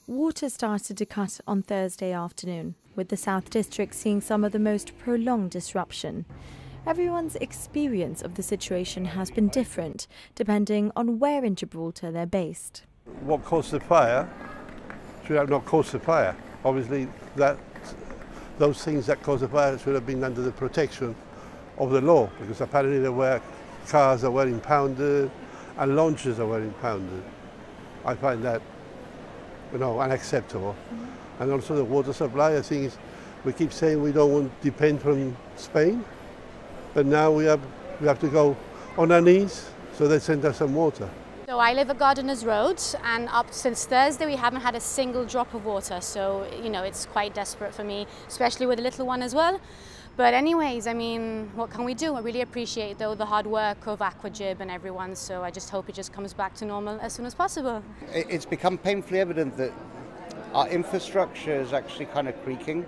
Water started to cut on Thursday afternoon, with the South District seeing some of the most prolonged disruption. Everyone's experience of the situation has been different, depending on where in Gibraltar they're based. What caused the fire should have not caused the fire. Obviously, those things that caused the fire should have been under the protection of the law, because apparently there were cars that were impounded and launches that were impounded. I find that unacceptable. And also the water supply, I think we keep saying we don't want to depend from Spain, but now we have to go on our knees, so they send us some water. So I live at Gardeners Road, and up since Thursday we haven't had a single drop of water, so it's quite desperate for me, especially with a little one as well. But anyways, I mean, what can we do? I really appreciate though the hard work of Aquagib and everyone, so I just hope it just comes back to normal as soon as possible. It's become painfully evident that our infrastructure is actually kind of creaking,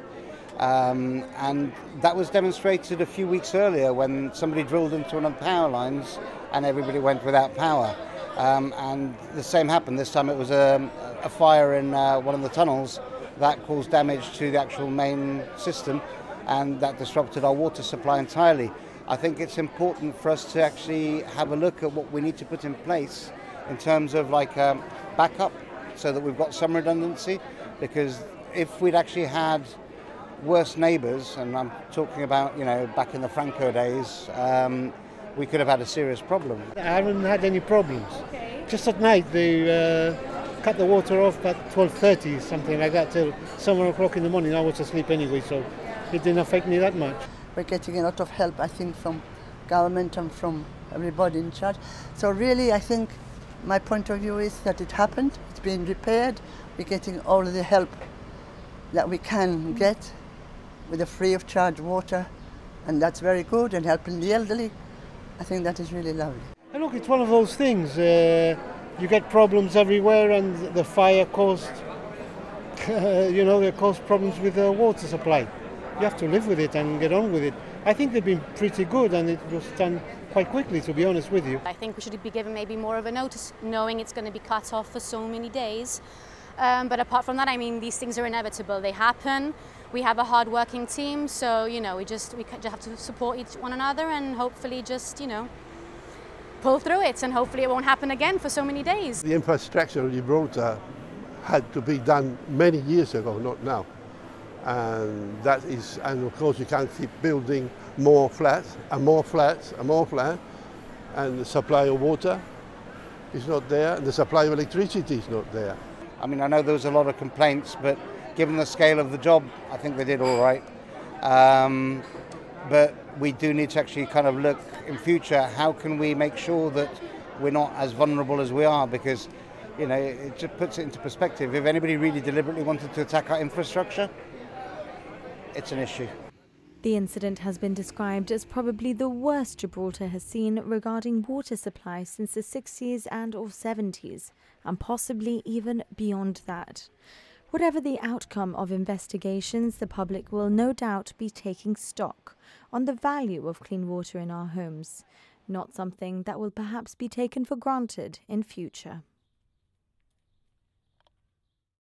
and that was demonstrated a few weeks earlier when somebody drilled into one of the power lines and everybody went without power. And the same happened. This time it was a fire in one of the tunnels that caused damage to the actual main system, and that disrupted our water supply entirely. I think it's important for us to actually have a look at what we need to put in place in terms of backup, so that we've got some redundancy, because if we'd actually had worse neighbours, and I'm talking about back in the Franco days, we could have had a serious problem. I haven't had any problems. Okay. Just at night they cut the water off at 12:30, something like that, till 7 o'clock in the morning. I was asleep anyway, so it didn't affect me that much. We're getting a lot of help, I think, from government and from everybody in charge. So really, I think my point of view is that it happened, it's been repaired, we're getting all the help that we can get with the free of charge water, and that's very good, and helping the elderly. I think that is really lovely. And look, it's one of those things, you get problems everywhere, and the fire caused, they caused problems with the water supply. You have to live with it and get on with it. I think they've been pretty good, and it was done quite quickly, to be honest with you. I think we should be given maybe more of a notice, knowing it's going to be cut off for so many days. But apart from that, I mean, these things are inevitable. They happen. We have a hard-working team, so we just have to support one another and hopefully just pull through it, and hopefully it won't happen again for so many days. The infrastructure of Gibraltar had to be done many years ago, not now. And of course you can't keep building more flats and more flats and more flats, and the supply of water is not there, and the supply of electricity is not there. I mean, I know there was a lot of complaints, but given the scale of the job, I think they did all right. But we do need to actually kind of look in future, how can we make sure that we're not as vulnerable as we are, because it just puts it into perspective. If anybody really deliberately wanted to attack our infrastructure, it's an issue. The incident has been described as probably the worst Gibraltar has seen regarding water supply since the 60s and or 70s, and possibly even beyond that. Whatever the outcome of investigations, the public will no doubt be taking stock on the value of clean water in our homes, not something that will perhaps be taken for granted in future.